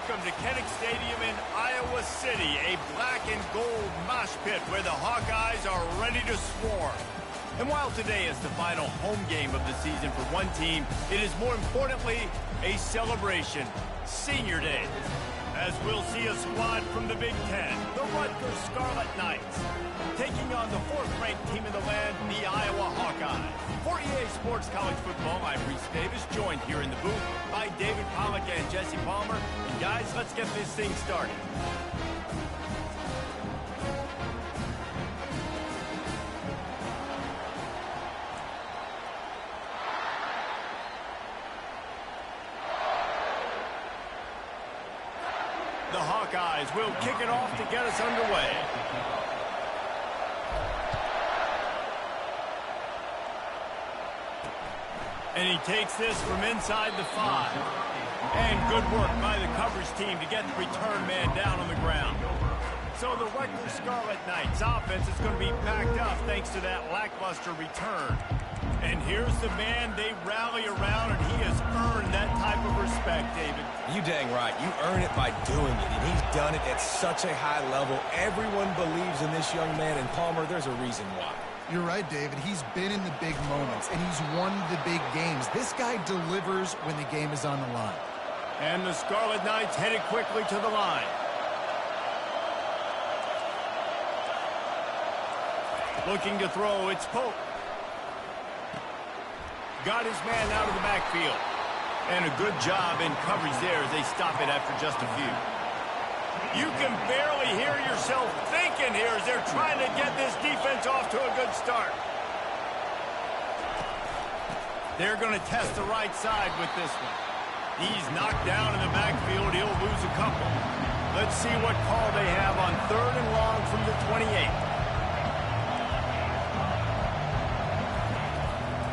Welcome to Kinnick Stadium in Iowa City, a black and gold mosh pit where the Hawkeyes are ready to swarm. And while today is the final home game of the season for one team, it is more importantly a celebration, Senior Day. As we'll see a squad from the Big Ten, the Rutgers Scarlet Knights, taking on the fourth-ranked team in the land, the Iowa Hawkeyes. For EA Sports College Football, I'm Reese Davis, joined here in the booth by David Pollack and Jesse Palmer. And guys, let's get this thing started. The Hawkeyes will kick it off to get us underway. And he takes this from inside the 5. And good work by the coverage team to get the return man down on the ground. So the Rutgers Scarlet Knights offense is going to be packed up thanks to that lackluster return. And here's the man they rally around, and he has earned that type of respect, David. You dang right. You earn it by doing it, and he's done it at such a high level. Everyone believes in this young man, and Palmer, there's a reason why. You're right, David. He's been in the big moments, and he's won the big games. This guy delivers when the game is on the line. And the Scarlet Knights headed quickly to the line. Looking to throw, it's Pope. Got his man out of the backfield. And a good job in coverage there as they stop it after just a few. You can barely hear yourself thinking here as they're trying to get this defense off to a good start. They're going to test the right side with this one. He's knocked down in the backfield. He'll lose a couple. Let's see what call they have on 3rd and long from the 28.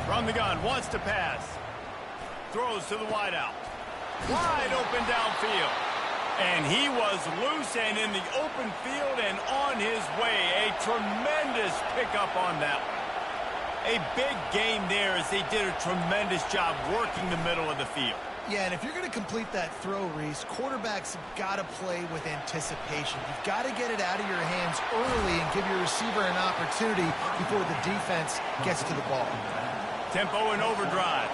From the gun, wants to pass. Throws to the wideout. Wide open downfield. And he was loose and in the open field and on his way. A tremendous pickup on that one. A big gain there as they did a tremendous job working the middle of the field. Yeah, and if you're going to complete that throw, Reese, quarterbacks have got to play with anticipation. You've got to get it out of your hands early and give your receiver an opportunity before the defense gets to the ball. Tempo and overdrive.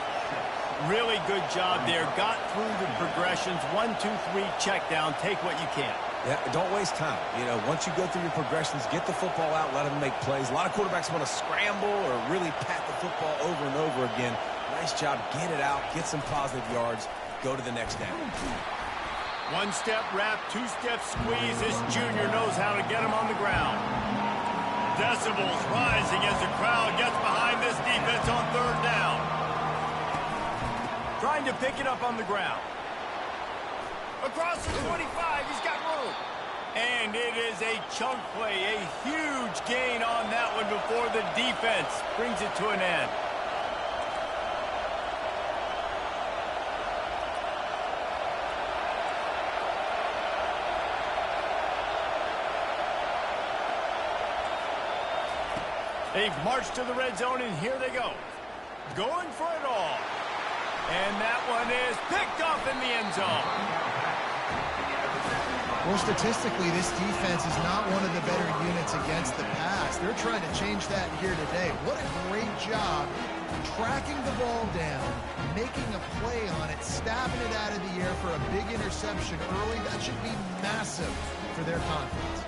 Really good job there. Got through the progressions. 1, 2, 3, check down. Take what you can. Yeah, don't waste time. You know, once you go through your progressions, get the football out, let them make plays. A lot of quarterbacks want to scramble or really pat the football over and over again. Nice job. Get it out. Get some positive yards. Go to the next down. 1-step wrap, 2-step squeeze. This junior knows how to get him on the ground. Decibels rising as the crowd gets behind this defense on 3rd down. Trying to pick it up on the ground. Across the 25, he's got room. And it is a chunk play, a huge gain on that one before the defense brings it to an end. They've marched to the red zone, and here they go. Going for it all. And that one is picked off in the end zone. Well, statistically, this defense is not one of the better units against the pass. They're trying to change that here today. What a great job tracking the ball down, making a play on it, stabbing it out of the air for a big interception early. That should be massive for their confidence.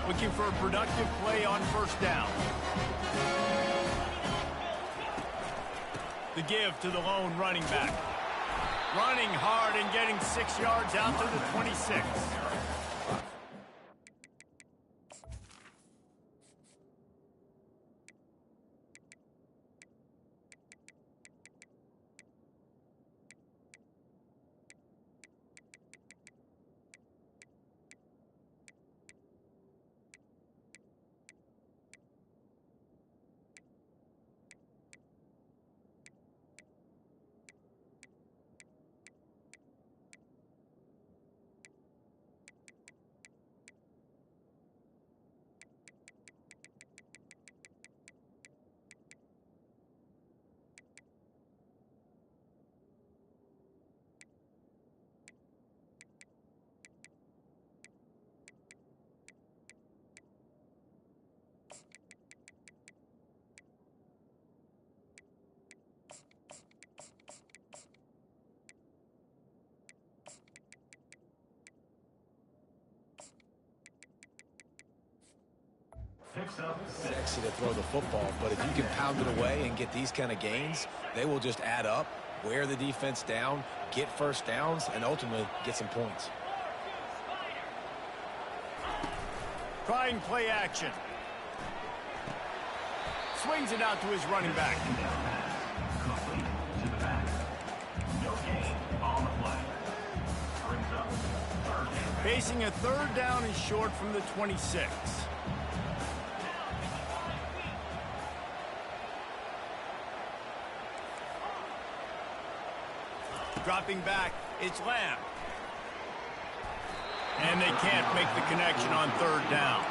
Looking for a productive play on 1st down. The give to the lone running back. Running hard and getting 6 yards out to the 26. Sexy to throw the football, but if you can pound it away and get these kind of gains, they will just add up, wear the defense down, get first downs, and ultimately get some points. Trying play action. Swings it out to his running back. Facing a third down and short from the 26. Dropping back, it's Lamb. And they can't make the connection on third down.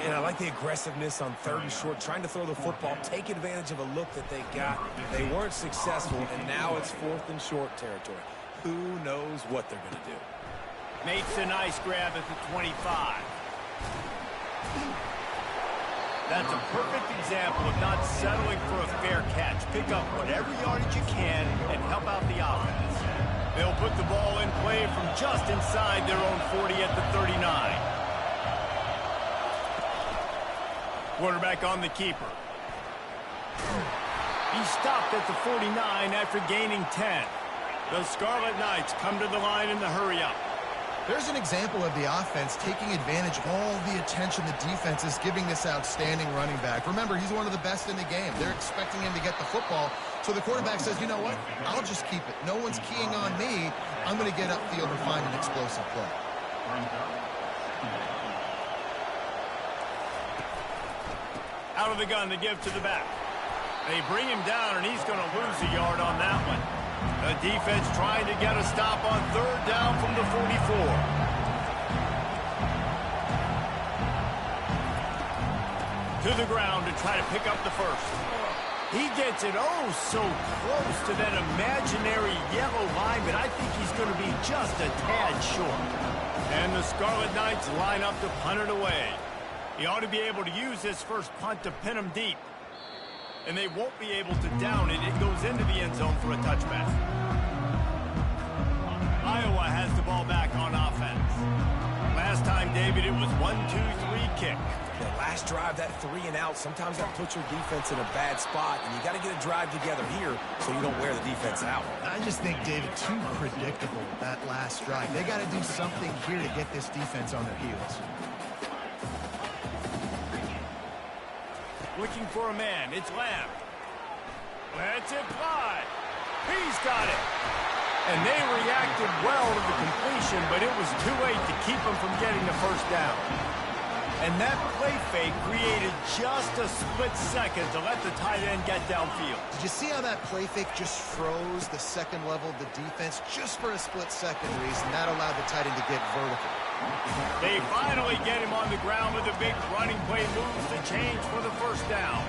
And I like the aggressiveness on third and short, trying to throw the football, take advantage of a look that they got. They weren't successful, and now it's fourth and short territory. Who knows what they're going to do? Makes a nice grab at the 25. That's a perfect example of not settling for a fair catch. Pick up whatever yardage you can and help out the offense. They'll put the ball in play from just inside their own 40 at the 39. Quarterback on the keeper. He stopped at the 49 after gaining 10. The Scarlet Knights come to the line in the hurry-up. There's an example of the offense taking advantage of all the attention the defense is giving this outstanding running back. Remember, he's one of the best in the game. They're expecting him to get the football. So the quarterback says, you know what? I'll just keep it. No one's keying on me. I'm going to get upfield and find an explosive play. Out of the gun to give to the back. They bring him down, and he's going to lose a yard on that one. The defense trying to get a stop on third down from the 44. To the ground to try to pick up the first. He gets it oh so close to that imaginary yellow line, but I think he's going to be just a tad short. And the Scarlet Knights line up to punt it away. He ought to be able to use this first punt to pin him deep. And they won't be able to down it. It goes into the end zone for a touchback. Iowa has the ball back on offense. Last time, David, it was 1-2-3 kick. The last drive, that 3 and out, sometimes that puts your defense in a bad spot, and you got to get a drive together here so you don't wear the defense out. I just think, David, too predictable, that last drive. They got to do something here to get this defense on their heels. Looking for a man. It's Lamb. Lets it fly. He's got it. And they reacted well to the completion, but it was too late to keep him from getting the first down. And that play fake created just a split second to let the tight end get downfield. Did you see how that play fake just froze the second level of the defense just for a split second, Reese, and that allowed the tight end to get vertical? They finally get him on the ground with a big running play moves to change for the first down.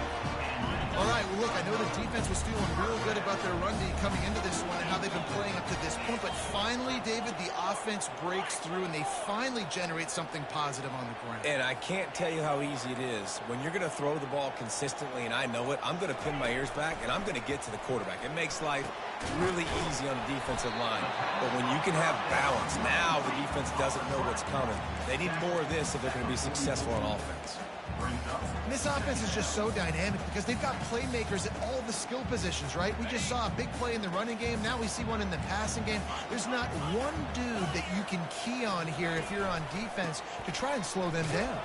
All right, well, look, I know the defense was feeling real good about their run D coming into this one and how they've been playing up to this point, but finally, David, the offense breaks through and they finally generate something positive on the ground. And I can't tell you how easy it is. When you're going to throw the ball consistently, and I know it, I'm going to pin my ears back, and I'm going to get to the quarterback. It makes life really easy on the defensive line. But when you can have balance, now the defense doesn't know what's coming. They need more of this if they're going to be successful on offense. And this offense is just so dynamic because they've got playmakers at all the skill positions, right? We just saw a big play in the running game. Now we see one in the passing game. There's not one dude that you can key on here if you're on defense to try and slow them down.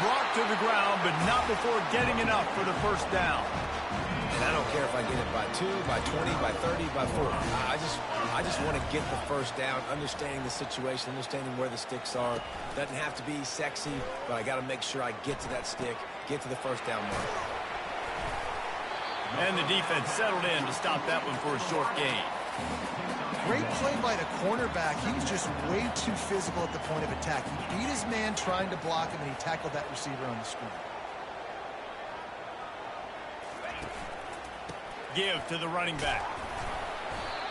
Brought to the ground, but not before getting enough for the first down. And I don't care if I get it by 2, by 20, by 30, by 40. I just want to get the first down, understanding the situation, understanding where the sticks are. Doesn't have to be sexy, but I got to make sure I get to that stick, get to the first down mark. And the defense settled in to stop that one for a short gain. Great play by the cornerback. He was just way too physical at the point of attack. He beat his man trying to block him, and he tackled that receiver on the screen. Give to the running back.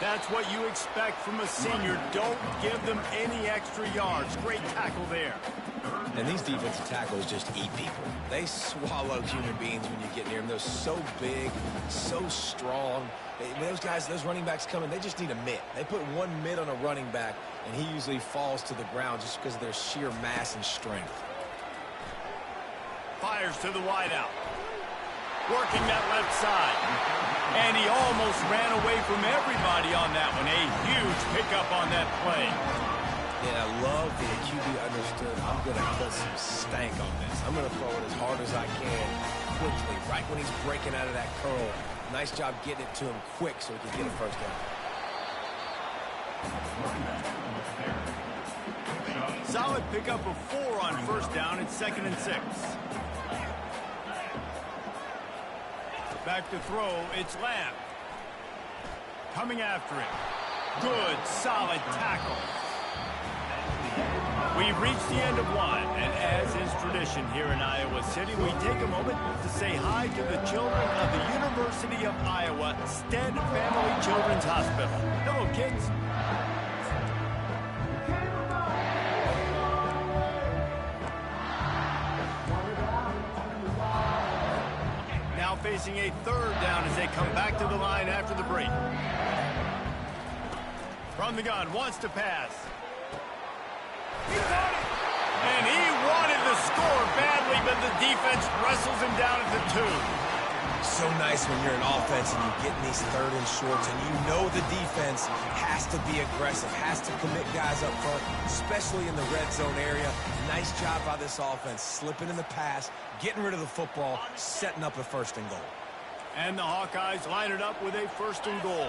That's what you expect from a senior. Don't give them any extra yards. Great tackle there. And these defensive tackles just eat people. They swallow human beings when you get near them. They're so big, so strong. Those guys, those running backs coming, they just need a mitt. They put one mitt on a running back, and he usually falls to the ground just because of their sheer mass and strength. fires to the wideout. Working that left side. And he almost ran away from everybody on that one. A huge pickup on that play. Yeah, I love the QB understood. I'm going to put some stank on this. I'm going to throw it as hard as I can quickly, right when he's breaking out of that curl. Nice job getting it to him quick so he can get a first down. Solid pickup of 4 on first down. It's 2nd and 6. Back to throw, it's Lamb. Coming after him. Good, solid tackle. We've reached the end of one, and as is tradition here in Iowa City, we take a moment to say hi to the children of the University of Iowa Stead Family Children's Hospital. Hello, kids. Now facing a 3rd down as they come back to the line after the break. From the gun, wants to pass. He got it! And he wanted to score badly, but the defense wrestles him down at the 2. So nice when you're an offense and you get in these 3rd and shorts and you know the defense has to be aggressive, has to commit guys up front, especially in the red zone area. Nice job by this offense, slipping in the pass, getting rid of the football, setting up a 1st and goal. And the Hawkeyes line it up with a 1st and goal.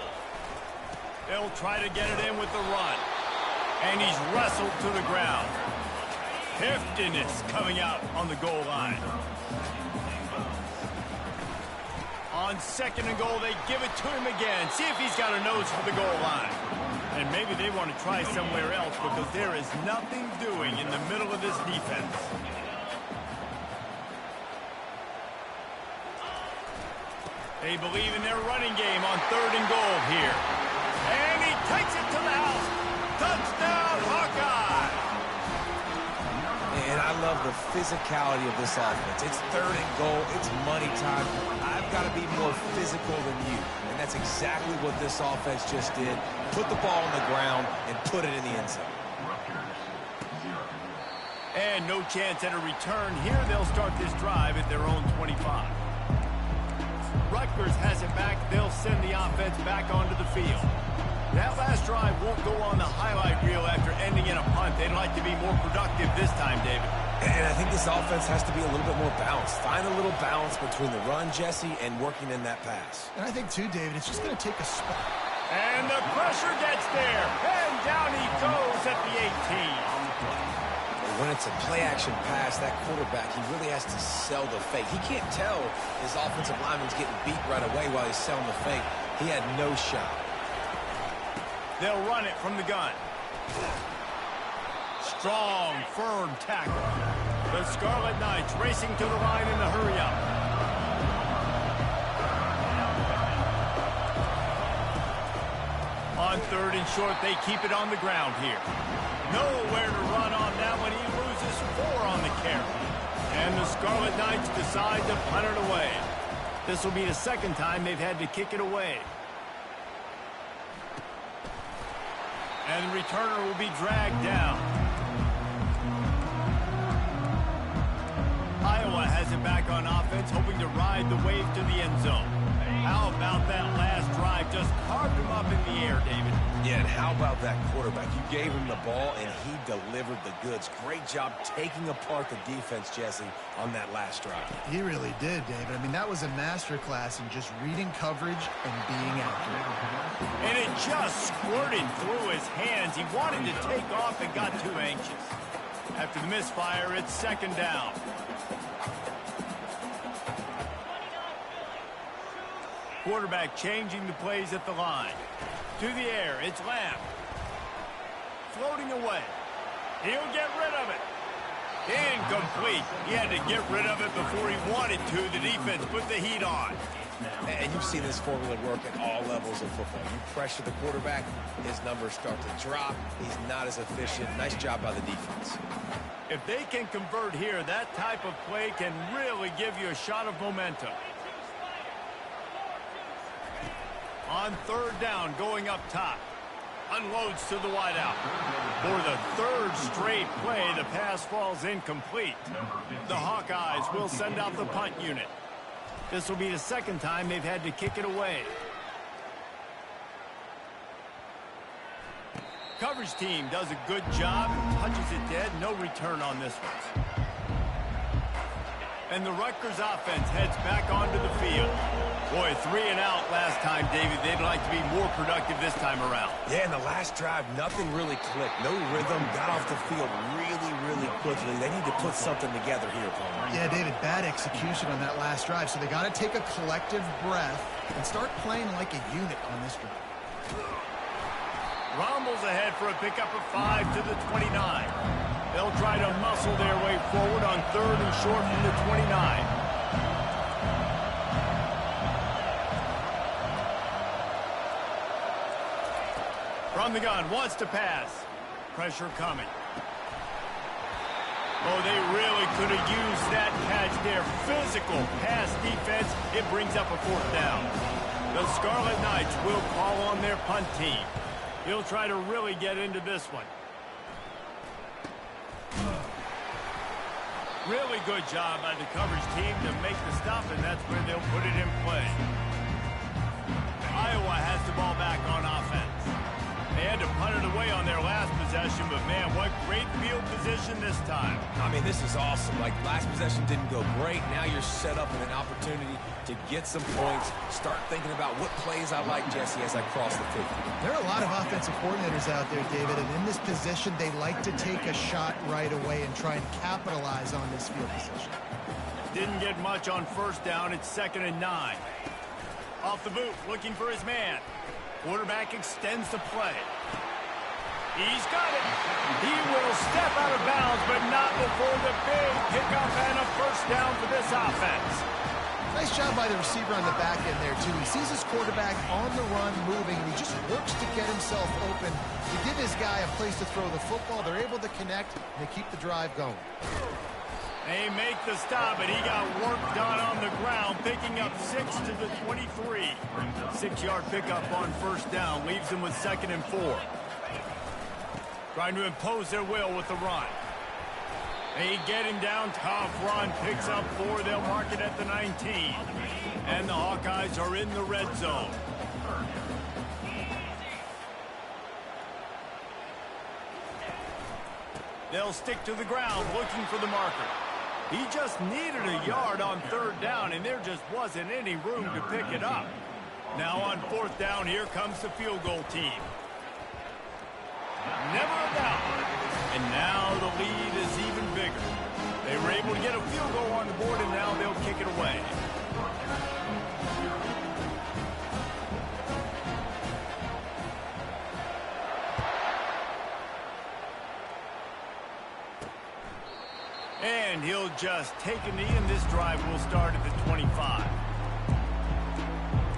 They'll try to get it in with the run. And he's wrestled to the ground. Heftiness coming out on the goal line. On 2nd and goal, they give it to him again. See if he's got a nose for the goal line. And maybe they want to try somewhere else because there is nothing doing in the middle of this defense. They believe in their running game on 3rd and goal here. And he takes it to the house. Touchdown, Hawkeye! And I love the physicality of this offense. It's 3rd and goal. It's money time. I've got to be more physical than you. And that's exactly what this offense just did. Put the ball on the ground and put it in the end zone. And no chance at a return here. They'll start this drive at their own 25. Rutgers has it back. They'll send the offense back onto the field. That last drive won't go on the highlight reel after ending in a punt. They'd like to be more productive this time, David. And I think this offense has to be a little bit more balanced. Find a little balance between the run, Jesse, and working in that pass. And I think, too, David, it's just going to take a spot. And the pressure gets there. And down he goes at the 18. When it's a play-action pass, that quarterback, he really has to sell the fake. He can't tell his offensive lineman's getting beat right away while he's selling the fake. He had no shot. They'll run it from the gun. Strong, firm tackle. The Scarlet Knights racing to the line in the hurry-up. On 3rd and short, they keep it on the ground here. Nowhere to run on that one. He loses 4 on the carry. And the Scarlet Knights decide to punt it away. This will be the 2nd time they've had to kick it away. And the returner will be dragged down. Iowa has it back on offense, hoping to ride the wave to the end zone. How about that last drive? Just carved him up in the air, David. Yeah, and how about that quarterback? You gave him the ball, and he delivered the goods. Great job taking apart the defense, Jesse, on that last drive. He really did, David. I mean, that was a masterclass in just reading coverage and being accurate. And it just squirted through his hands. He wanted to take off and got too anxious. After the misfire, it's 2nd down. Quarterback changing the plays at the line. To the air, it's Lamb. Floating away. He'll get rid of it. Incomplete. He had to get rid of it before he wanted to. The defense put the heat on. And you've seen this formula work at all levels of football. You pressure the quarterback, his numbers start to drop. He's not as efficient. Nice job by the defense. If they can convert here, that type of play can really give you a shot of momentum. On 3rd down, going up top. Unloads to the wideout. For the third straight play, the pass falls incomplete. The Hawkeyes will send out the punt unit. This will be the second time they've had to kick it away. Coverage team does a good job, touches it dead, no return on this one. And the Rutgers offense heads back onto the field. Boy, 3 and out last time, David. They'd like to be more productive this time around. Yeah, in the last drive, nothing really clicked. No rhythm, got off the field really quickly. They need to put something together here, Paul. Yeah, David, bad execution on that last drive, so they got to take a collective breath and start playing like a unit on this drive. Rommel's ahead for a pickup of 5 to the 29. They'll try to muscle their way forward on 3rd and short from the 29. From the gun, wants to pass. Pressure coming. Oh, they really could have used that catch there. Physical pass defense. It brings up a 4th down. The Scarlet Knights will call on their punt team. He'll try to really get into this one. Really good job by the coverage team to make the stop, and that's where they'll put it in play. Iowa has the ball back on offense. They had to punt it away on their last possession, but man, what great field position this time. I mean, this is awesome. Like, last possession didn't go great. Now you're set up with an opportunity to get some points. Start thinking about what plays I like, Jesse, as I cross the 50. There are a lot of offensive coordinators out there, David, and in this position, they like to take a shot right away and try and capitalize on this field position. Didn't get much on 1st down. It's 2nd and 9. Off the boot, looking for his man. Quarterback extends the play. He's got it. He will step out of bounds, but not before the big pickup and a 1st down for this offense. Nice job by the receiver on the back end there, too. He sees his quarterback on the run moving, and he just works to get himself open to give his guy a place to throw the football. They're able to connect, and they keep the drive going. They make the stop, and he got work done on the ground, picking up 6 to the 23. 6-yard pickup on 1st down, leaves them with 2nd and 4. Trying to impose their will with the run. They get him down, tough run, picks up 4, they'll mark it at the 19. And the Hawkeyes are in the red zone. They'll stick to the ground, looking for the marker. He just needed a yard on 3rd down, and there just wasn't any room to pick it up. Now on 4th down, here comes the field goal team. Never a doubt. And now the lead is even bigger. They were able to get a field goal on the board, and now they'll kick it away. And he'll just take a knee, and this drive will start at the 25.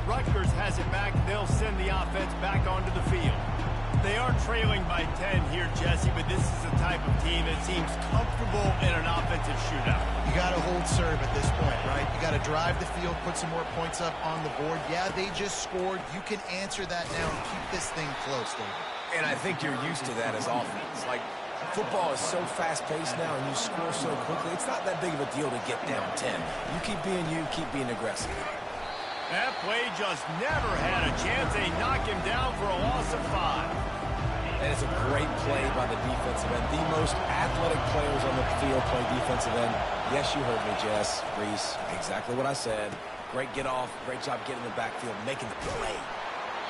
Rutgers has it back. They'll send the offense back onto the field. They are trailing by 10 here, Jesse, but this is the type of team that seems comfortable in an offensive shootout. You got to hold serve at this point, right? You got to drive the field, put some more points up on the board. Yeah, they just scored. You can answer that now and keep this thing close, David. And I think you're used to that as offense. Like, football is so fast-paced now, and you score so quickly. It's not that big of a deal to get down 10. You keep being you, keep being aggressive. That play just never had a chance. They knock him down for a loss of 5. And it's a great play by the defensive end. The most athletic players on the field play defensive end. Yes, you heard me, Jess, Reese. Exactly what I said. Great get off. Great job getting in the backfield, making the play.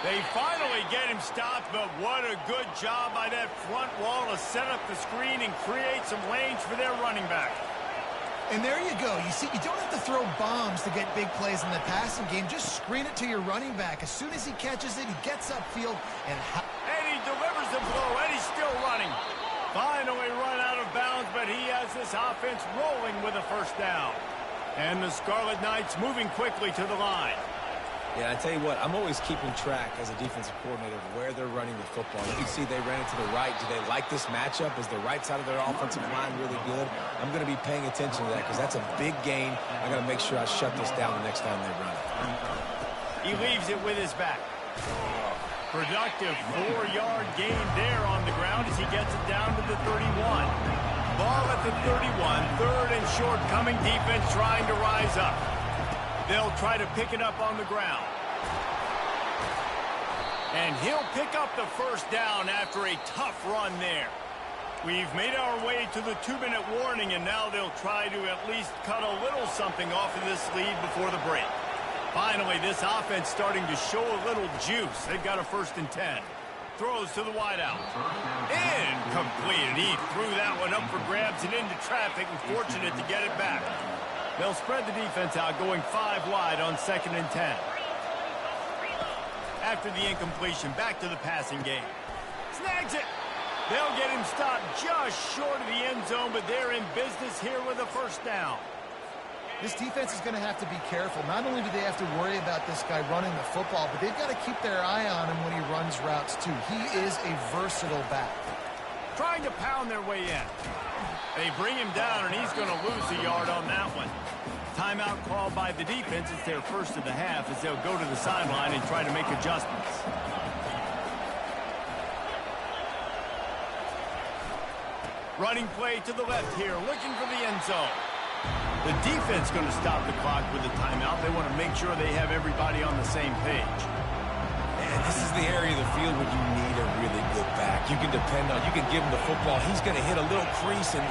They finally get him stopped, but what a good job by that front wall to set up the screen and create some lanes for their running back. And there you go. You see, you don't have to throw bombs to get big plays in the passing game. Just screen it to your running back. As soon as he catches it, he gets upfield and he delivers the blow, and he's still running. Finally run out of bounds, but he has this offense rolling with a 1st down. And the Scarlet Knights moving quickly to the line. Yeah, I tell you what, I'm always keeping track as a defensive coordinator of where they're running the football. You can see they ran it to the right. Do they like this matchup? Is the right side of their offensive line really good? I'm going to be paying attention to that because that's a big gain. I got to make sure I shut this down the next time they run it. He leaves it with his back. Productive 4-yard gain there on the ground as he gets it down to the 31. Ball at the 31, third and short, coming defense trying to rise up. They'll try to pick it up on the ground. And he'll pick up the first down after a tough run there. We've made our way to the 2-minute warning, and now they'll try to at least cut a little something off of this lead before the break. Finally, this offense starting to show a little juice. They've got a 1st and 10. Throws to the wideout. Incomplete. He threw that one up for grabs and into traffic, and fortunate to get it back. They'll spread the defense out, going 5 wide on 2nd and 10. After the incompletion, back to the passing game. Snags it. They'll get him stopped just short of the end zone, but they're in business here with a 1st down. This defense is going to have to be careful. Not only do they have to worry about this guy running the football, but they've got to keep their eye on him when he runs routes, too. He is a versatile back. Trying to pound their way in. They bring him down, and he's going to lose a yard on that one. Timeout called by the defense. It's their first of the half as they'll go to the sideline and try to make adjustments. Running play to the left here, looking for the end zone. The defense going to stop the clock with a timeout. They want to make sure they have everybody on the same page. And this is the area of the field where you need a really good back. You can depend on, you can give him the football. He's going to hit a little crease and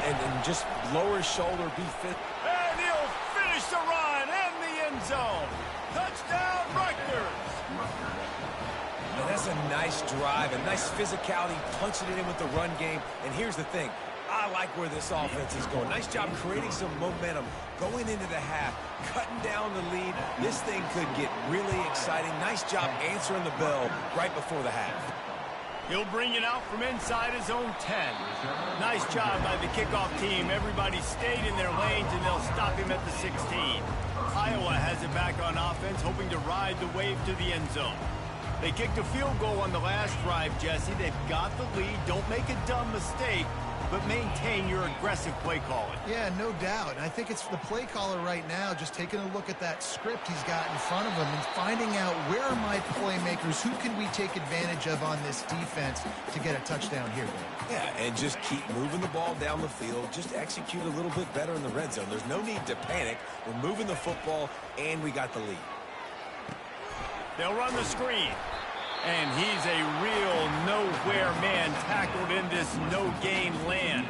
just lower his shoulder, be fit. And he'll finish the run in the end zone. Touchdown, Rutgers. And that's a nice drive, a nice physicality, punching it in with the run game. And here's the thing. I like where this offense is going. Nice job creating some momentum, going into the half, cutting down the lead. This thing could get really exciting. Nice job answering the bell right before the half. He'll bring it out from inside his own 10. Nice job by the kickoff team. Everybody stayed in their lanes, and they'll stop him at the 16. Iowa has it back on offense, hoping to ride the wave to the end zone. They kicked a field goal on the last drive, Jesse. They've got the lead. Don't make a dumb mistake, but maintain your aggressive play calling. Yeah, no doubt. And I think it's the play caller right now just taking a look at that script he's got in front of him and finding out where are my playmakers, who can we take advantage of on this defense to get a touchdown here. Yeah, and just keep moving the ball down the field. Just execute a little bit better in the red zone. There's no need to panic. We're moving the football, and we got the lead. They'll run the screen. And he's a real nowhere man tackled in this no-gain land.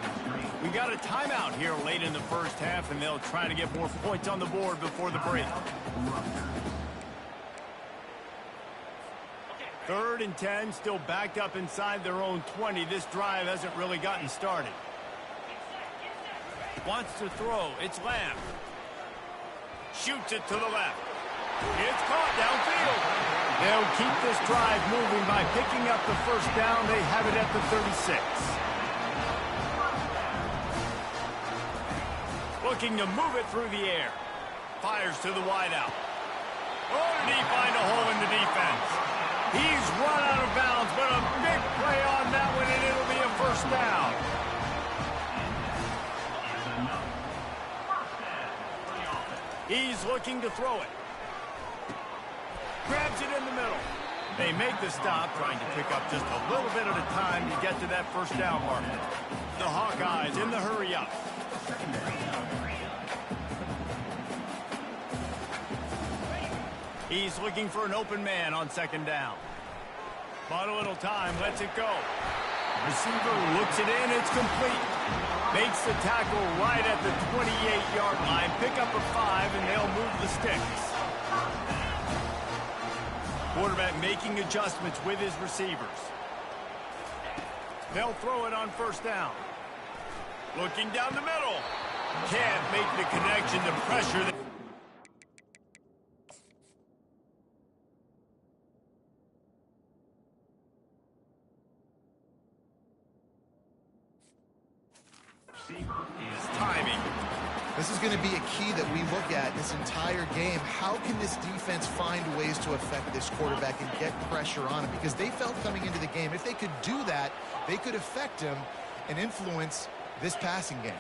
We got a timeout here late in the first half, and they'll try to get more points on the board before the break. 3rd and 10, still backed up inside their own 20. This drive hasn't really gotten started. Wants to throw. It's Lamb. Shoots it to the left. It's caught downfield. They'll keep this drive moving by picking up the 1st down. They have it at the 36. Looking to move it through the air. Fires to the wideout. Oh, did he find a hole in the defense? He's run out of bounds, but a big play on that one, and it'll be a 1st down. He's looking to throw it. Grabs it in the middle. They make the stop, trying to pick up just a little bit at a time to get to that 1st down marker. The Hawkeyes in the hurry up. He's looking for an open man on 2nd down. Bought a little time, lets it go. Receiver looks it in, it's complete. Makes the tackle right at the 28-yard line. Pick up a 5, and they'll move the sticks. Quarterback making adjustments with his receivers. They'll throw it on 1st down. Looking down the middle. Can't make the connection, the pressure. Timing. This is going to be a key that we look at this entire game. How can this defense find ways to affect this quarterback and get pressure on him? Because they felt coming into the game, if they could do that, they could affect him and influence this passing game.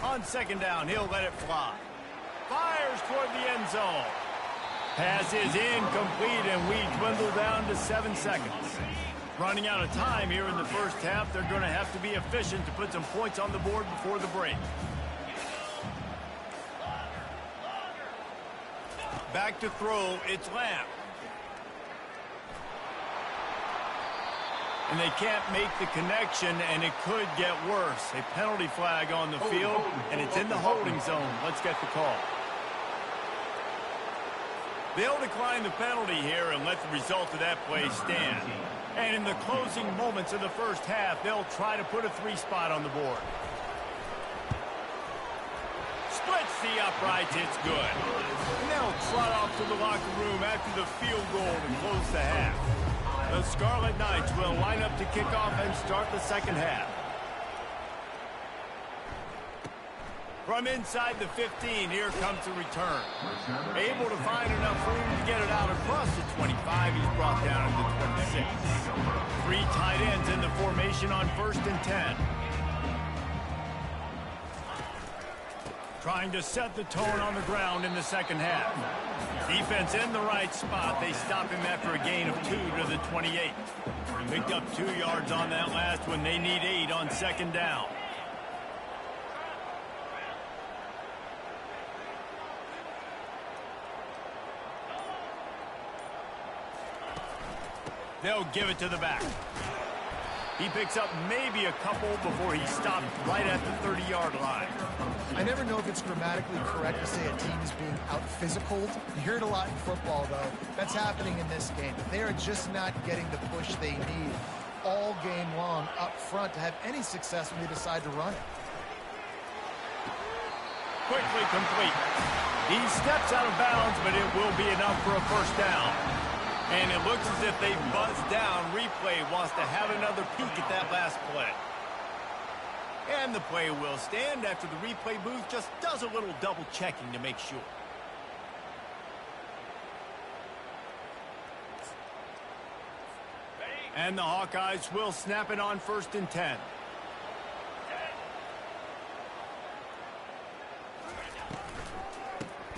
On second down, he'll let it fly. Fires toward the end zone. Pass is incomplete, and we dwindle down to 7 seconds. Running out of time here in the first half. They're going to have to be efficient to put some points on the board before the break. Back to throw, it's Lamb. And they can't make the connection, and it could get worse. A penalty flag on the field, and it's in the holding zone. Let's get the call. They'll decline the penalty here and let the result of that play stand. And in the closing moments of the first half, they'll try to put a 3-spot on the board. Splits the uprights, it's good. And they'll trot off to the locker room after the field goal to close the half. The Scarlet Knights will line up to kick off and start the second half. From inside the 15, here comes the return. Able to find enough room to get it out across the 25. He's brought down to the 26. 3 tight ends in the formation on 1st and 10. Trying to set the tone on the ground in the second half. Defense in the right spot. They stop him after a gain of 2 to the 28. Picked up 2 yards on that last one. They need 8 on second down. They'll give it to the back. He picks up maybe a couple before he stopped right at the 30-yard line. I never know if it's grammatically correct to say a team is being out-physicaled. You hear it a lot in football, though. That's happening in this game. They are just not getting the push they need all game long up front to have any success when they decide to run it. Quickly complete. He steps out of bounds, but it will be enough for a first down. And it looks as if they buzzed down. Replay wants to have another peek at that last play. And the play will stand after the replay booth just does a little double checking to make sure. And the Hawkeyes will snap it on 1st and 10.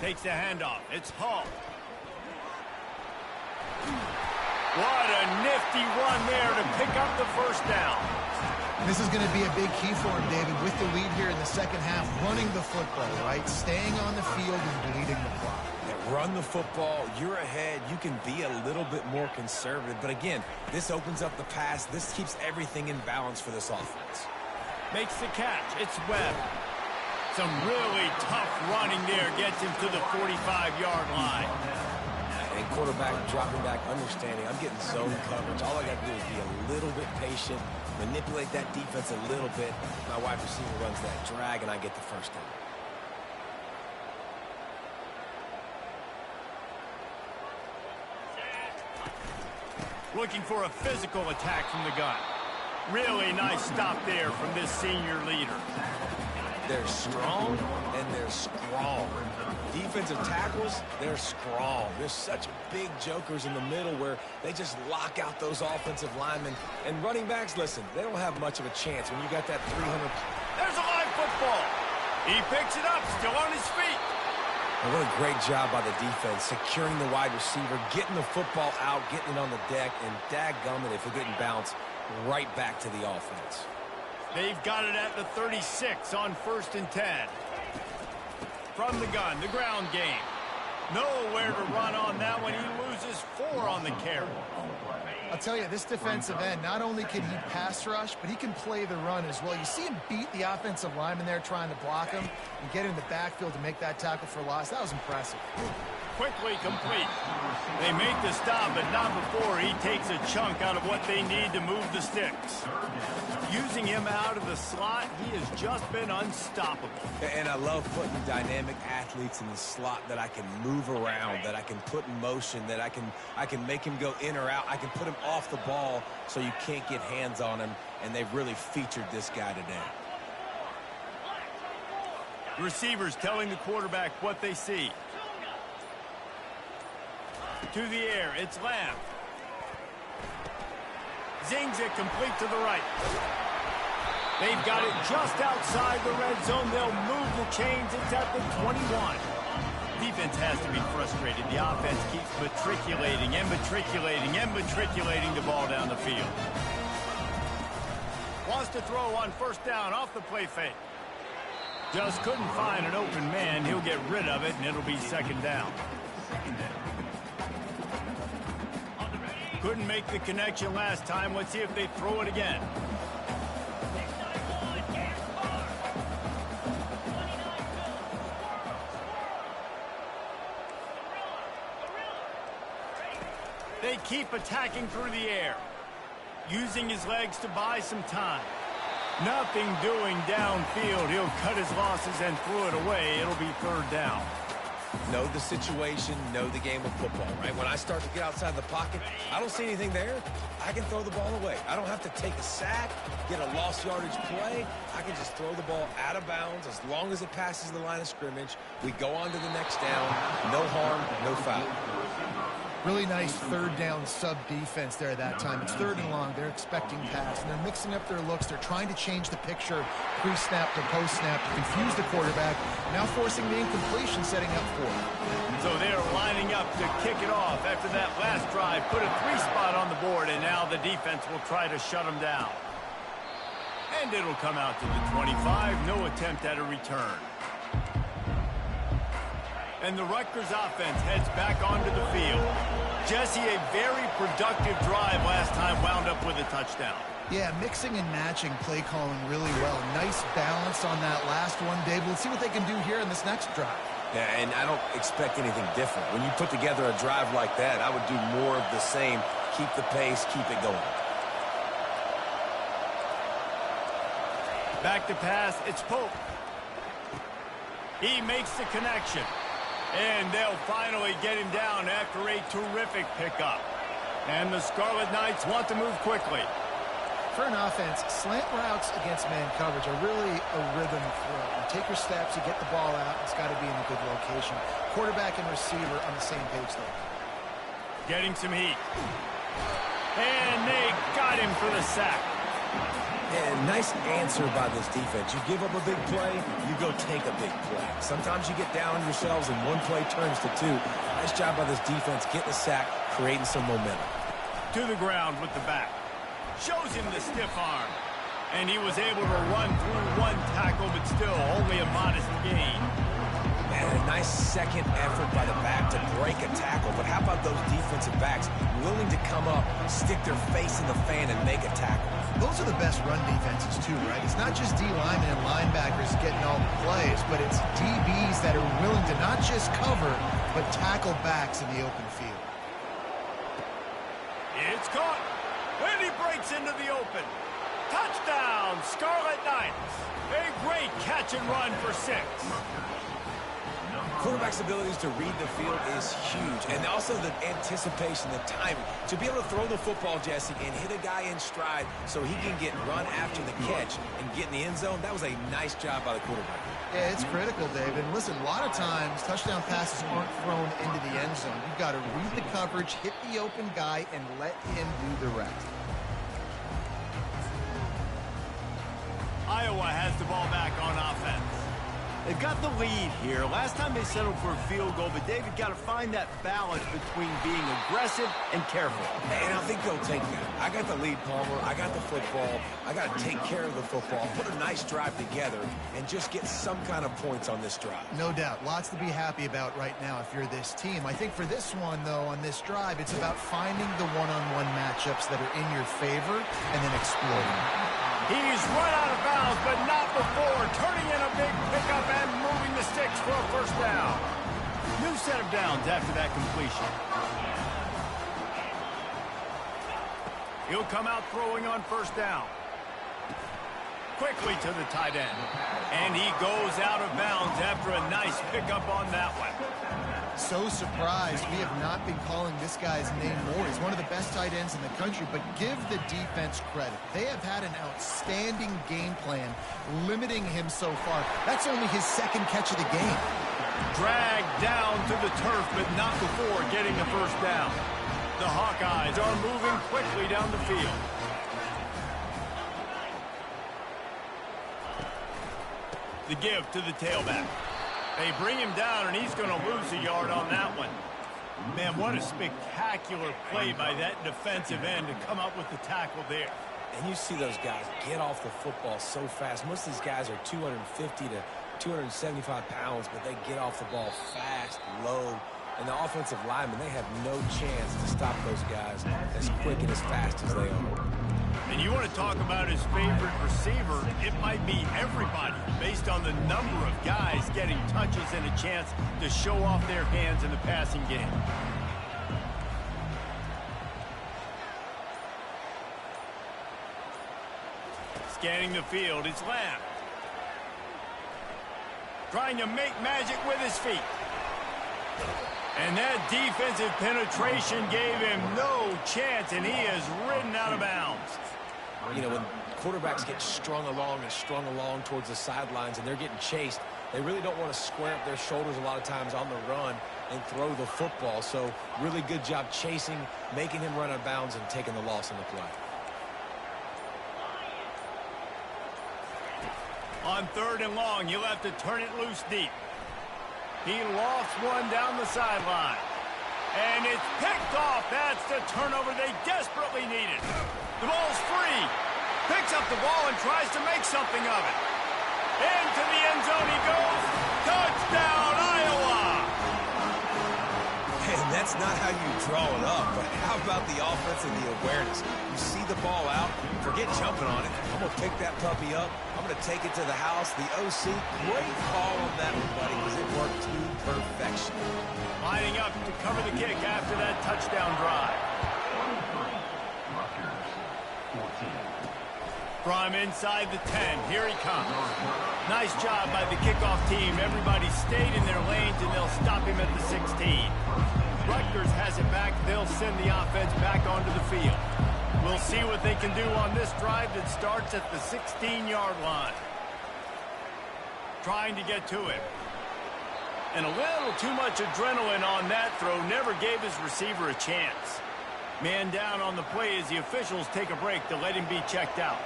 Takes the handoff. It's Hall. What a nifty run there to pick up the first down. This is going to be a big key for him, David, with the lead here in the second half, running the football, right? Staying on the field and bleeding the clock. Yeah, run the football. You're ahead. You can be a little bit more conservative. But again, this opens up the pass. This keeps everything in balance for this offense. Makes the catch. It's Webb. Some really tough running there gets him to the 45-yard line. And quarterback dropping back, understanding I'm getting zone coverage. All I got to do is be a little bit patient, manipulate that defense a little bit. My wide receiver runs that drag, and I get the first down. Looking for a physical attack from the gun. Really nice stop there from this senior leader. They're strong, and they're strong. Defensive tackles, they're strong. There's such big jokers in the middle where they just lock out those offensive linemen. And running backs, listen, they don't have much of a chance when you got that 300. There's a live football. He picks it up, still on his feet. And what a great job by the defense, securing the wide receiver, getting the football out, getting it on the deck, and dadgummit if it didn't bounce, right back to the offense. They've got it at the 36 on 1st and 10. From the gun, the ground game. Nowhere to run on that one. He loses 4 on the carry. I'll tell you, this defensive end, not only can he pass rush, but he can play the run as well. You see him beat the offensive lineman there trying to block him and get in the backfield to make that tackle for loss. That was impressive. Quickly complete. They make the stop, but not before he takes a chunk out of what they need to move the sticks. Using him out of the slot, he has just been unstoppable. And I love putting dynamic athletes in the slot that I can move around, that I can put in motion, that I can make him go in or out. I can put him off the ball so you can't get hands on him, and they've really featured this guy today. Receivers telling the quarterback what they see. To the air, it's Lamb. Zings it complete to the right. They've got it just outside the red zone. They'll move the chains. It's at the 21. Defense has to be frustrated. The offense keeps matriculating and matriculating and matriculating the ball down the field. Wants to throw on first down off the play fake. Just couldn't find an open man. He'll get rid of it, and it'll be second down. Couldn't make the connection last time. Let's see if they throw it again. They keep attacking through the air, using his legs to buy some time. Nothing doing downfield. He'll cut his losses and throw it away. It'll be third down. Know the situation, know the game of football, right? When I start to get outside the pocket, I don't see anything there. I can throw the ball away. I don't have to take a sack, get a lost yardage play. I can just throw the ball out of bounds as long as it passes the line of scrimmage. We go on to the next down. No harm, no foul. Really nice third down sub defense there that time. It's third and long. They're expecting pass, and they're mixing up their looks. They're trying to change the picture pre-snap to post-snap to confuse the quarterback, now forcing the incompletion, setting up for it. So they're lining up to kick it off after that last drive. Put a 3-spot on the board, and now the defense will try to shut them down. And it'll come out to the 25. No attempt at a return. And the Rutgers offense heads back onto the field. Jesse, a very productive drive last time, wound up with a touchdown. Yeah, mixing and matching play calling really well. Nice balance on that last one, Dave. Let's see what they can do here in this next drive. Yeah, and I don't expect anything different. When you put together a drive like that, I would do more of the same. Keep the pace, keep it going. Back to pass, it's Pope. He makes the connection. And they'll finally get him down after a terrific pickup. And the Scarlet Knights want to move quickly. For an offense, slant routes against man coverage are really a rhythm throw. You take your steps, you get the ball out, it's got to be in a good location. Quarterback and receiver on the same page there. Getting some heat. And they got him for the sack. And nice answer by this defense. You give up a big play, you go take a big play. Sometimes you get down on yourselves and one play turns to two. Nice job by this defense getting a sack, creating some momentum. To the ground with the back. Shows him the stiff arm. And he was able to run through one tackle, but still only a modest gain. And a nice second effort by the back to break a tackle. But how about those defensive backs willing to come up, stick their face in the fan, and make a tackle? Those are the best run defenses too, right? It's not just D linemen and linebackers getting all the plays, but it's DBs that are willing to not just cover, but tackle backs in the open field. It's caught. And he breaks into the open. Touchdown, Scarlet Knights. A great catch and run for 6. Quarterback's abilities to read the field is huge. And also the anticipation, the timing. To be able to throw the football, Jesse, and hit a guy in stride so he can get run after the catch and get in the end zone, that was a nice job by the quarterback. Yeah, it's critical, Dave. And listen, a lot of times touchdown passes aren't thrown into the end zone. You've got to read the coverage, hit the open guy, and let him do the rest. Iowa has the ball back on offense. They've got the lead here. Last time they settled for a field goal, but David got to find that balance between being aggressive and careful. And I think they'll take that. I got the lead, Palmer. I got the football. I got to take care of the football, put a nice drive together, and just get some kind of points on this drive. No doubt. Lots to be happy about right now if you're this team. I think for this one, though, on this drive, it's about finding the one-on-one matchups that are in your favor and then exploiting. He's run out of bounds, but not before. Turning in a big pickup and moving the sticks for a first down. New set of downs after that completion. He'll come out throwing on first down. Quickly to the tight end. And he goes out of bounds after a nice pickup on that one. So surprised we have not been calling this guy's name more. He's one of the best tight ends in the country, but give the defense credit. They have had an outstanding game plan limiting him so far. That's only his second catch of the game. Dragged down to the turf, but not before getting the first down. The Hawkeyes are moving quickly down the field. The give to the tailback. They bring him down, and he's going to lose a yard on that one. Man, what a spectacular play by that defensive end to come up with the tackle there. And you see those guys get off the football so fast. Most of these guys are 250 to 275 pounds, but they get off the ball fast, low. And the offensive linemen, they have no chance to stop those guys as quick and as fast as they are. And you want to talk about his favorite receiver, it might be everybody based on the number of guys getting touches and a chance to show off their hands in the passing game. Scanning the field, it's Lamb. Trying to make magic with his feet. And that defensive penetration gave him no chance, and he is ridden out of bounds. You know, when quarterbacks get strung along towards the sidelines and they're getting chased, they really don't want to square up their shoulders a lot of times on the run and throw the football. So really good job chasing, making him run out of bounds, and taking the loss on the play. On 3rd and long, you'll have to turn it loose deep. He lofts one down the sideline. And it's picked off. That's the turnover they desperately needed. The ball's free. Picks up the ball and tries to make something of it. Into the end zone he goes. Touchdown, Iowa! And that's not how you draw it up, but how about the offense and the awareness? You see the ball out, forget jumping on it. I'm going to pick that puppy up. I'm going to take it to the house. The OC, great call on that one, buddy, because it worked to perfection. Lining up to cover the kick after that touchdown drive. From inside the 10, here he comes. Nice job by the kickoff team. Everybody stayed in their lanes, and they'll stop him at the 16. Rutgers has it back. They'll send the offense back onto the field. We'll see what they can do on this drive that starts at the 16-yard line. Trying to get to it. And a little too much adrenaline on that throw. Never gave his receiver a chance. Man down on the play as the officials take a break to let him be checked out.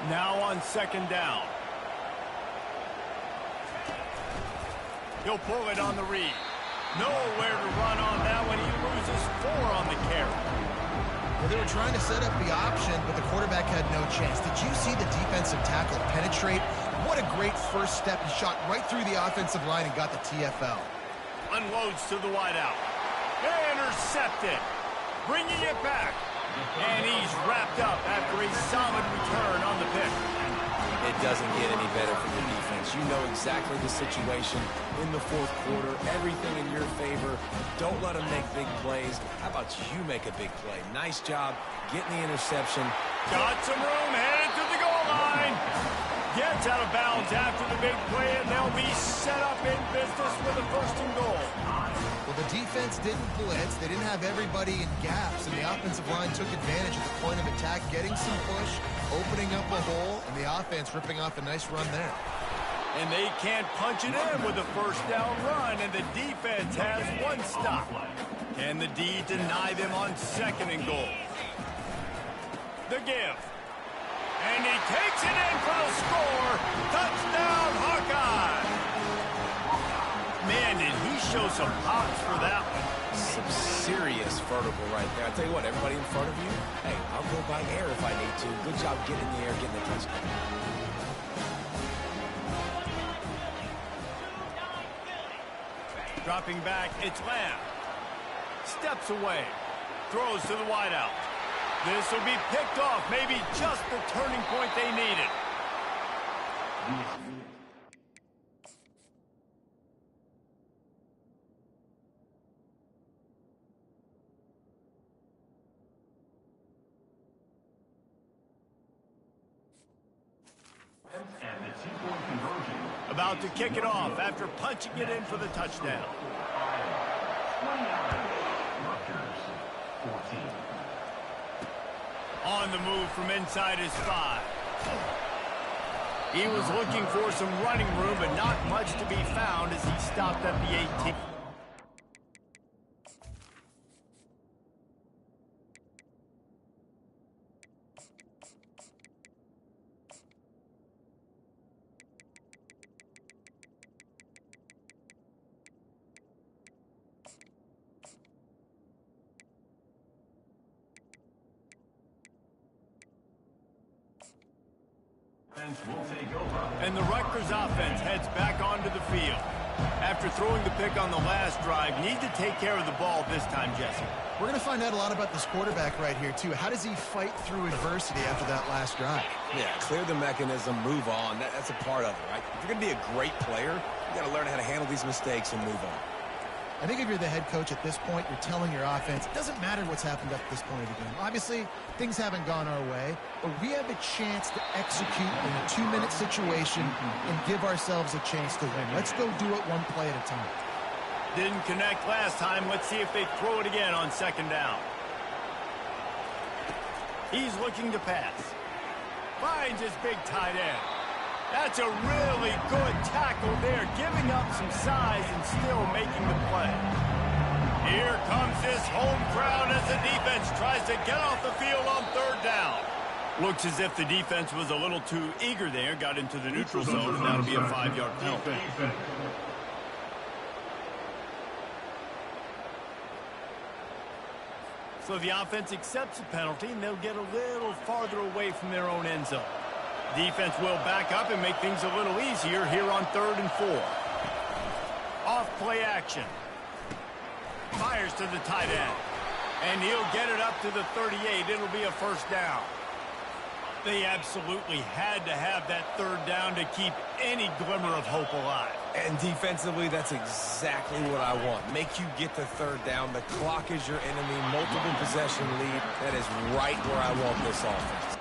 Now on 2nd down. He'll pull it on the read. Nowhere to run on that one. He loses 4 on the carry. Well, they were trying to set up the option, but the quarterback had no chance. Did you see the defensive tackle penetrate? What a great first step. He shot right through the offensive line and got the TFL. Unloads to the wideout. Intercepted. Bringing it back. And he's wrapped up after a solid return on the pick. It doesn't get any better for the defense. You know exactly the situation in the 4th quarter. Everything in your favor. Don't let them make big plays. How about you make a big play? Nice job getting the interception. Got some room, headed to the goal line. Gets out of bounds after the big play, and they'll be set up in business with a 1st and goal. Well, the defense didn't blitz. They didn't have everybody in gaps, and the offensive line took advantage of the point of attack, getting some push, opening up a hole, and the offense ripping off a nice run there. And they can't punch it in with a 1st down run, and the defense has 1 stop. Can the D deny them on 2nd and goal? The give. And he takes it in for the score. Touchdown, Hawkeye! Man, did he show some pops for that one. Some serious vertical right there. I tell you what, everybody in front of you, hey, I'll go by air if I need to. Good job getting in the air, getting the touchdown. Dropping back, it's Lamb. Steps away. Throws to the wideout. This will be picked off. Maybe just the turning point they needed. About to kick it off after punching it in for the touchdown. On the move from inside his 5. He was looking for some running room, but not much to be found as he stopped at the 18. And the Rutgers offense heads back onto the field. After throwing the pick on the last drive, need to take care of the ball this time, Jesse. We're going to find out a lot about this quarterback right here, too. How does he fight through adversity after that last drive? Yeah, clear the mechanism, move on. That's a part of it, right? If you're going to be a great player, you got to learn how to handle these mistakes and move on. I think if you're the head coach at this point, you're telling your offense, it doesn't matter what's happened up to this point of the game. Obviously, things haven't gone our way, but we have a chance to execute in a 2-minute situation and give ourselves a chance to win. Let's go do it one play at a time. Didn't connect last time. Let's see if they throw it again on second down. He's looking to pass. Finds his big tight end. That's a really good tackle there, giving up some size and still making the play. Here comes this home crowd as the defense tries to get off the field on third down. Looks as if the defense was a little too eager there, got into the neutral zone, and that'll be a 5-yard penalty. So the offense accepts the penalty, and they'll get a little farther away from their own end zone. Defense will back up and make things a little easier here on 3rd and 4. Off play action. Fires to the tight end. And he'll get it up to the 38. It'll be a first down. They absolutely had to have that 3rd down to keep any glimmer of hope alive. And defensively, that's exactly what I want. Make you get the 3rd down. The clock is your enemy. Multiple possession lead. That is right where I want this offense.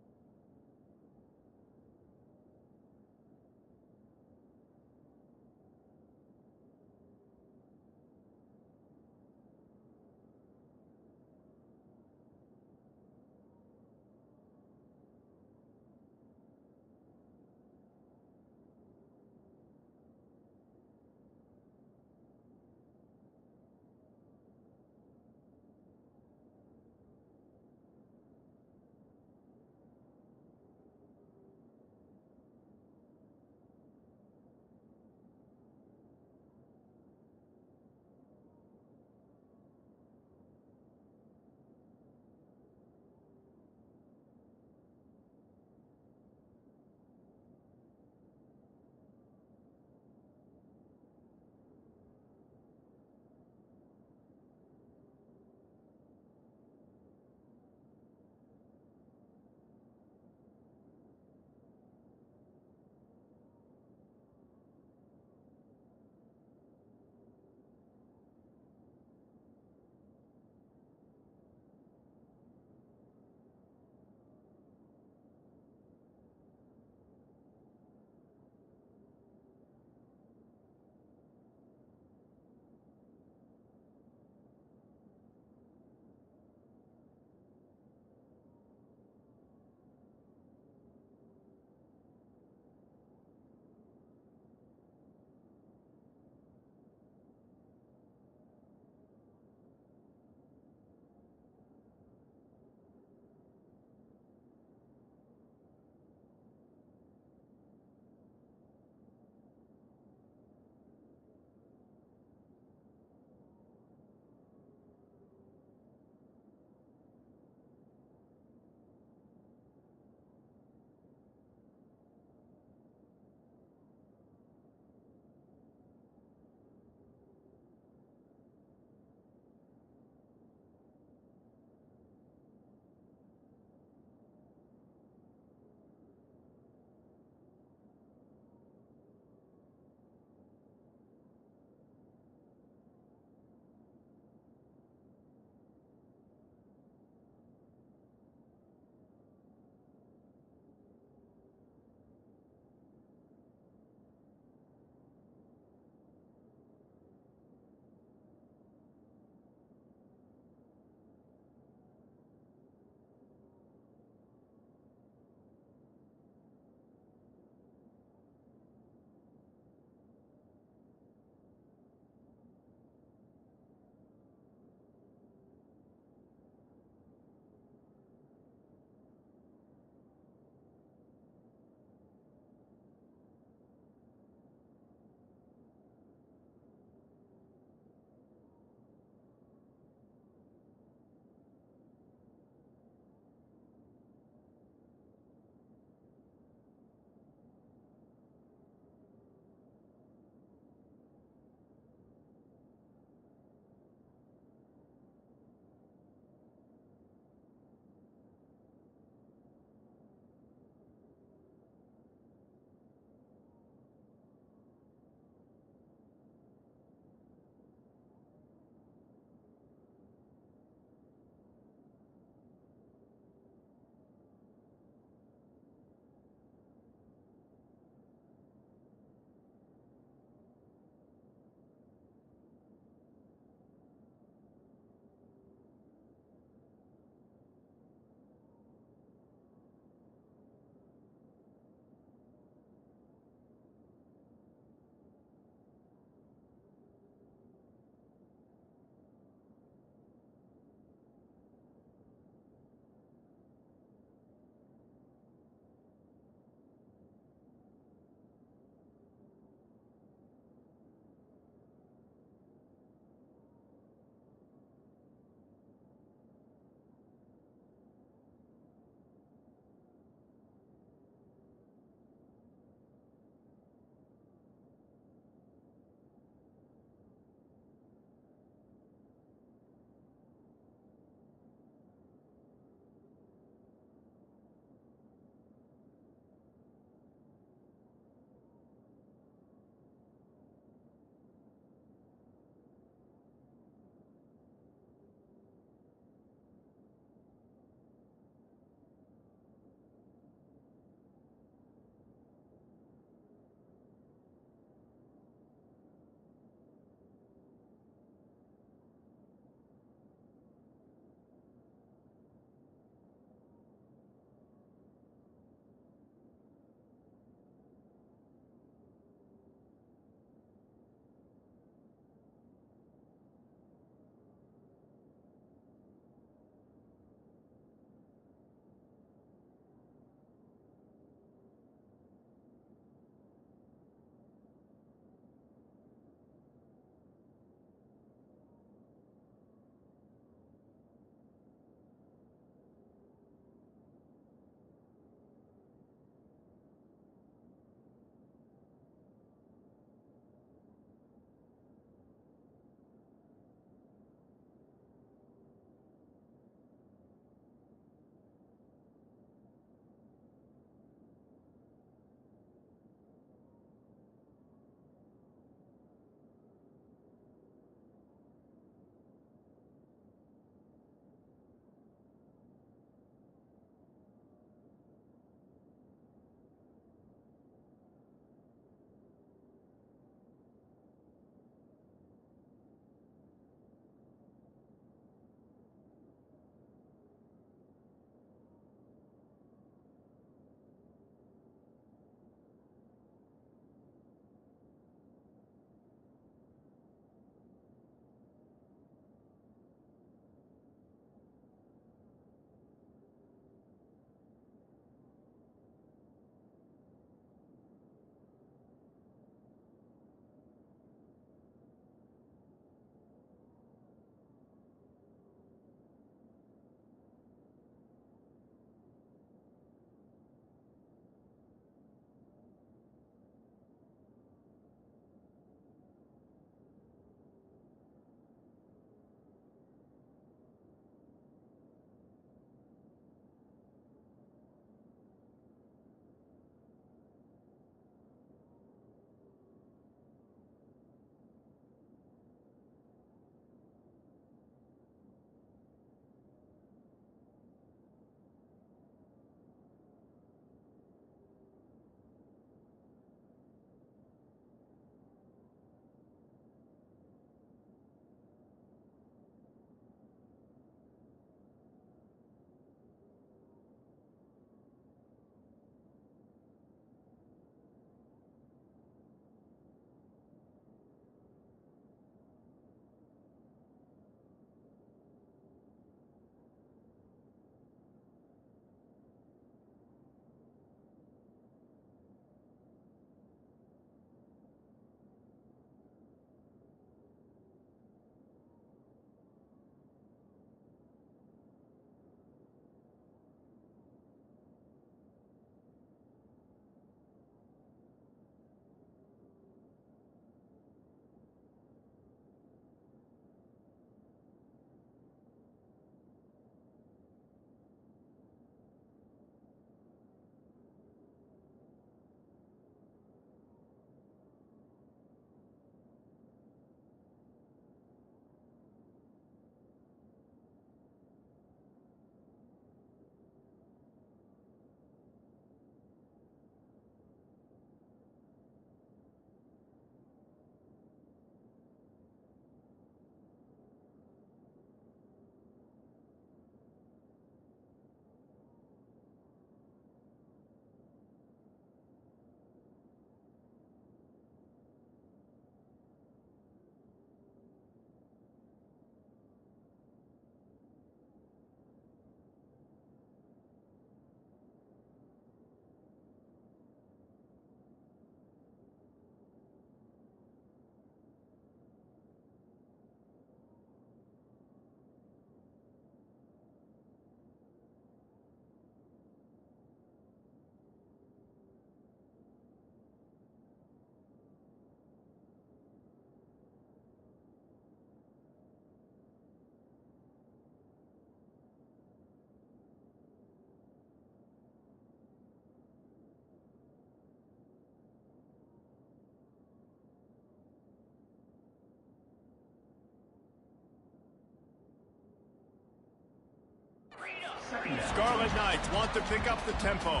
Scarlet Knights want to pick up the tempo.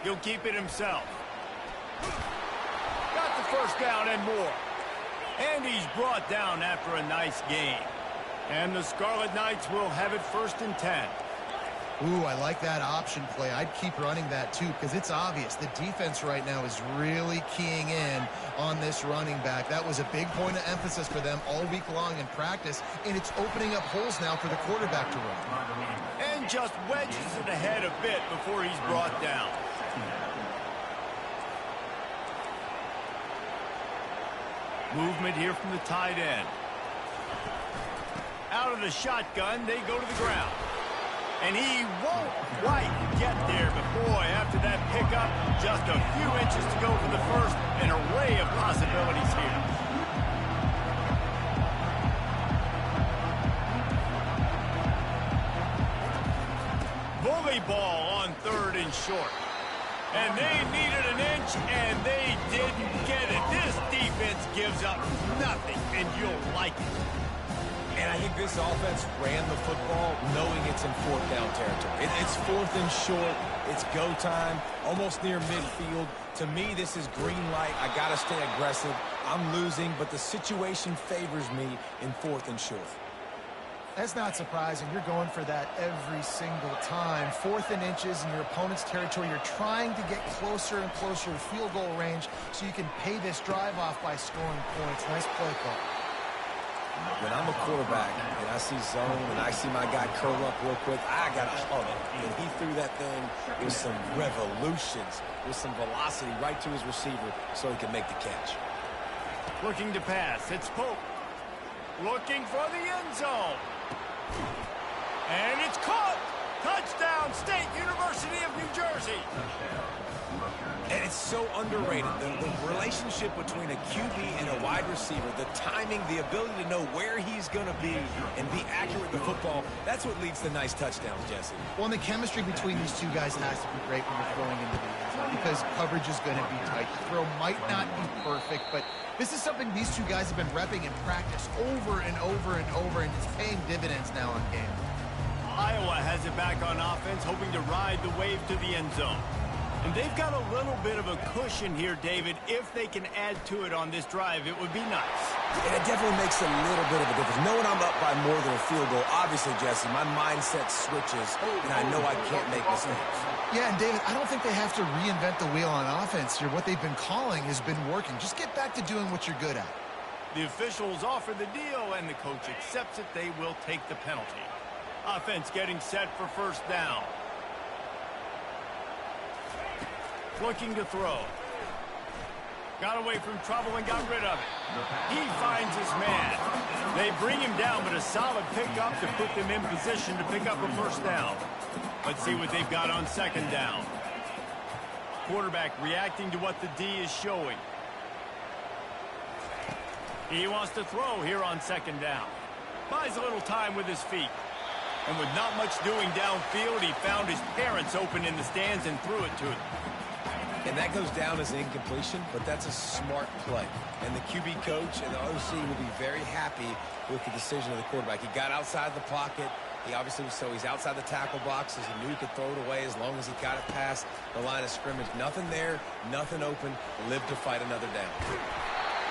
He'll keep it himself. Got the first down and more. And he's brought down after a nice gain. And the Scarlet Knights will have it 1st and 10. Ooh, I like that option play. I'd keep running that too because it's obvious the defense right now is really keying in on this running back. That was a big point of emphasis for them all week long in practice, and it's opening up holes now for the quarterback to run. And just wedges it ahead a bit before he's brought down. Movement here from the tight end. Out of the shotgun, they go to the ground. And he won't quite get there, but boy, after that pickup, just a few inches to go for the first. An array of possibilities here. Bully ball on 3rd and short. And they needed an inch, and they didn't get it. This defense gives up nothing, and you'll like it. And I think this offense ran the football knowing it's in 4th down territory. It's 4th and short. It's go time, almost near midfield. To me, this is green light. I got to stay aggressive. I'm losing, but the situation favors me in 4th and short. That's not surprising. You're going for that every single time. 4th and inches in your opponent's territory. You're trying to get closer and closer to field goal range so you can pay this drive off by scoring points. Nice play call. When I'm a quarterback and I see zone and I see my guy curl up real quick, I got to hug him. And he threw that thing with some revolutions, with some velocity right to his receiver so he could make the catch. Looking to pass. It's Pope. Looking for the end zone. And it's caught. Touchdown, State University of New Jersey. And it's so underrated. The relationship between a QB and a wide receiver, the timing, the ability to know where he's going to be and be accurate with the football, that's what leads to nice touchdowns, Jesse. Well, and the chemistry between these two guys has to be great when you're throwing into the end zone because coverage is going to be tight. The throw might not be perfect, but this is something these two guys have been repping in practice over and over and over, and it's paying dividends now on game. Iowa has it back on offense, hoping to ride the wave to the end zone. And they've got a little bit of a cushion here, David. If they can add to it on this drive, it would be nice. And it definitely makes a little bit of a difference. Knowing I'm up by more than a field goal, obviously, Jesse, my mindset switches, and I know I can't make mistakes. Yeah, and David, I don't think they have to reinvent the wheel on offense here. What they've been calling has been working. Just get back to doing what you're good at. The officials offer the deal, and the coach accepts it. They will take the penalty. Offense getting set for 1st down. Looking to throw. Got away from trouble and got rid of it. He finds his man. They bring him down, but a solid pickup to put them in position to pick up a 1st down. Let's see what they've got on 2nd down. Quarterback reacting to what the D is showing. He wants to throw here on 2nd down. Buys a little time with his feet. And with not much doing downfield, he found his parents open in the stands and threw it to them. And that goes down as an incompletion, but that's a smart play. And the QB coach and the OC will be very happy with the decision of the quarterback. He got outside the pocket. He obviously was, so he's outside the tackle box, as he knew he could throw it away as long as he got it past the line of scrimmage. Nothing there, nothing open. Live to fight another down.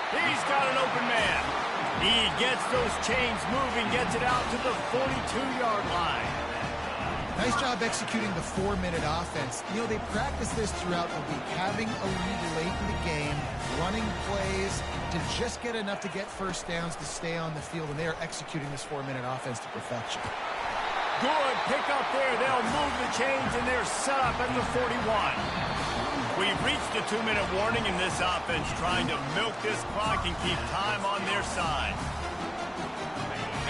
He's got an open man. He gets those chains moving, gets it out to the 42-yard line. Nice job executing the 4-minute offense. You know, they practice this throughout the week, having a lead late in the game, running plays to just get enough to get 1st downs to stay on the field, and they are executing this 4-minute offense to perfection. Good pick up there. They'll move the chains, and they're set up at the 41. We've reached a 2-minute warning in this offense, trying to milk this clock and keep time on their side.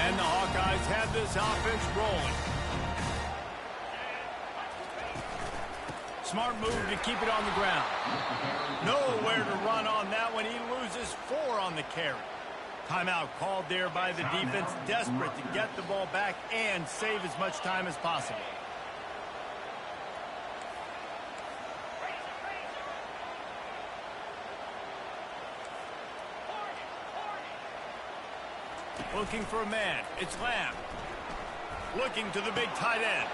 And the Hawkeyes have this offense rolling. Smart move to keep it on the ground. Nowhere to run on that one. He loses 4 on the carry. Timeout called there by the defense, desperate to get the ball back and save as much time as possible. Looking for a man. It's Lamb. Looking to the big tight end.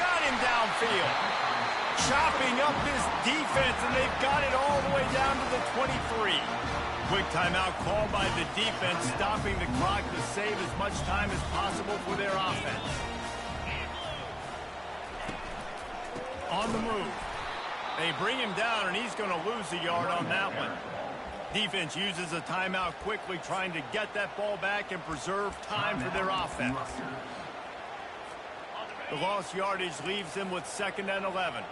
Got him downfield. Chopping up this defense, and they've got it all the way down to the 23. Quick timeout called by the defense, stopping the clock to save as much time as possible for their offense. On the move. They bring him down, and he's going to lose a yard on that one. Defense uses a timeout quickly, trying to get that ball back and preserve time for their offense. The lost yardage leaves them with 2nd and 11.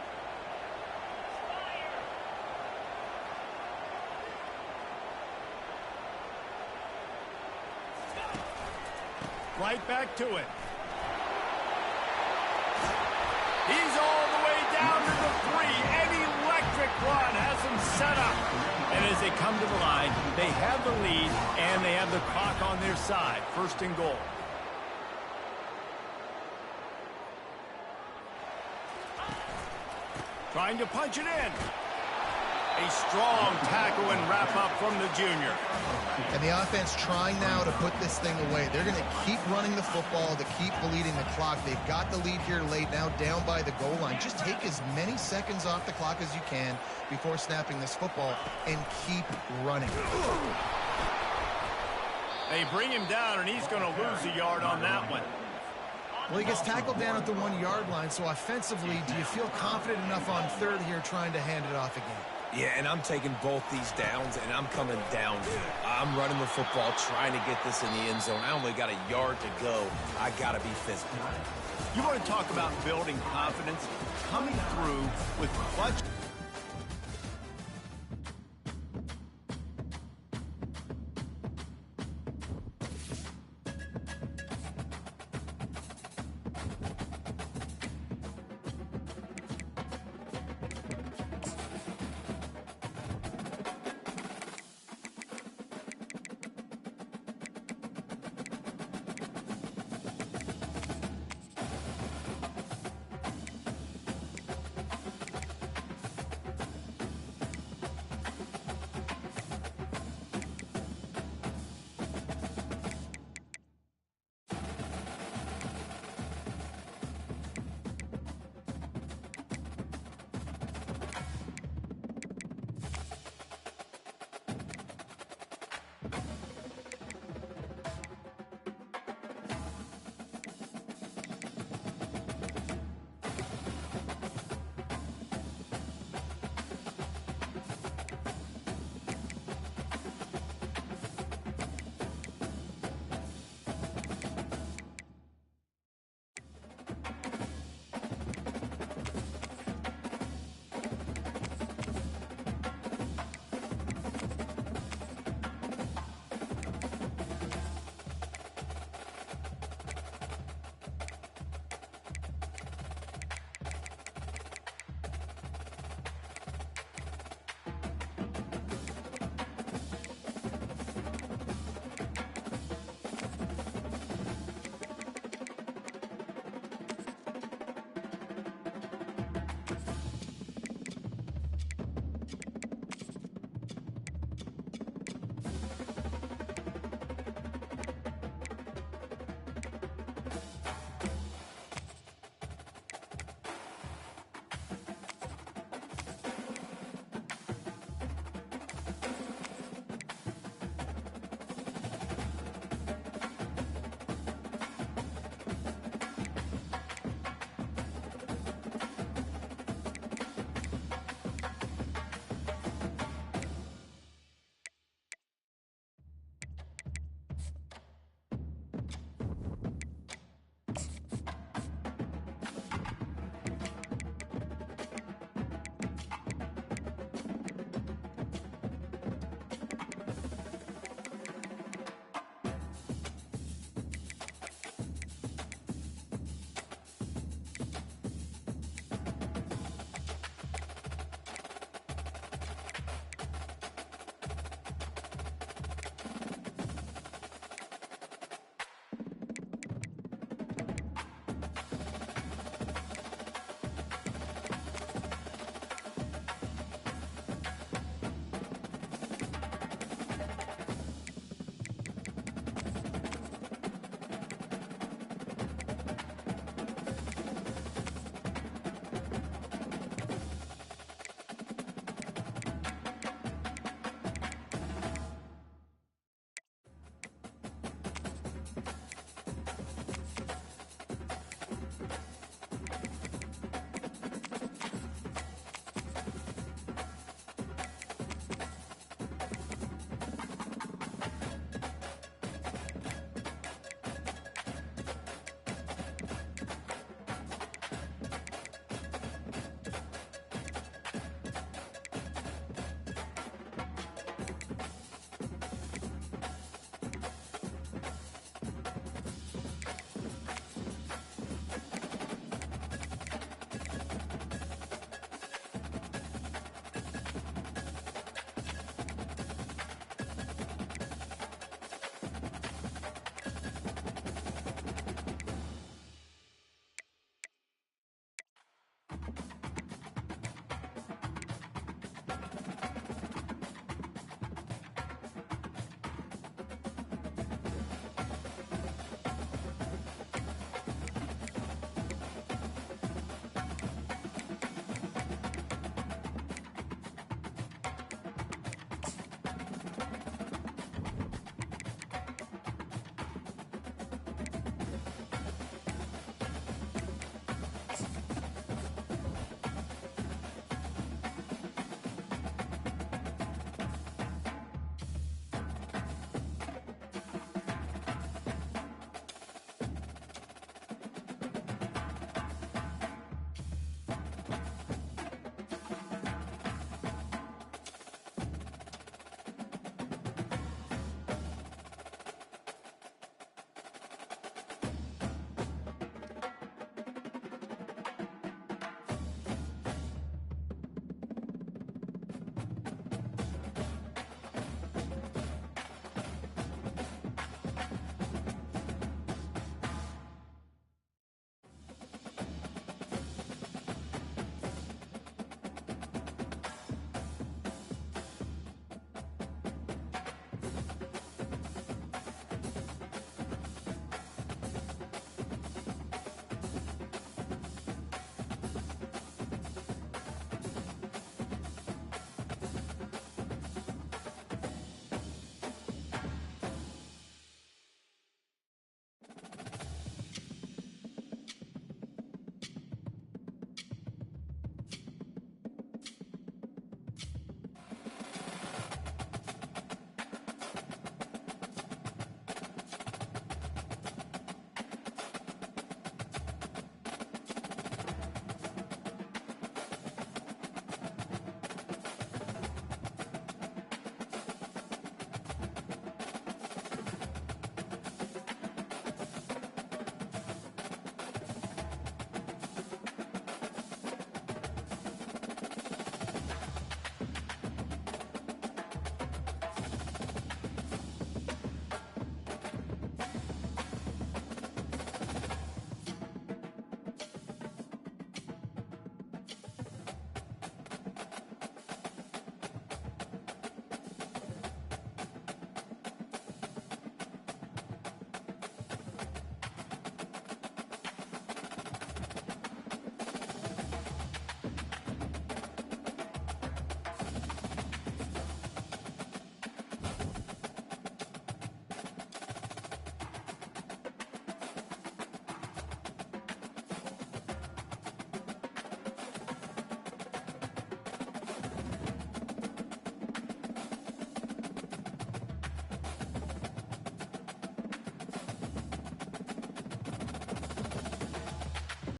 Right back to it. He's all the way down to the 3. An electric run has him set up. And as they come to the line, they have the lead, and they have the clock on their side. 1st and goal. Trying to punch it in. A strong tackle and wrap up from the junior. And the offense trying now to put this thing away. They're going to keep running the football to keep bleeding the clock. They've got the lead here late, now down by the goal line. Just take as many seconds off the clock as you can before snapping this football and keep running. They bring him down, and he's going to lose a yard on that one. Well, he gets tackled down at the 1-yard line, so offensively, do you feel confident enough on 3rd here trying to hand it off again? Yeah, and I'm taking both these downs, and I'm coming downfield. I'm running the football, trying to get this in the end zone. I only got a yard to go. I got to be physical. You want to talk about building confidence? Coming through with clutch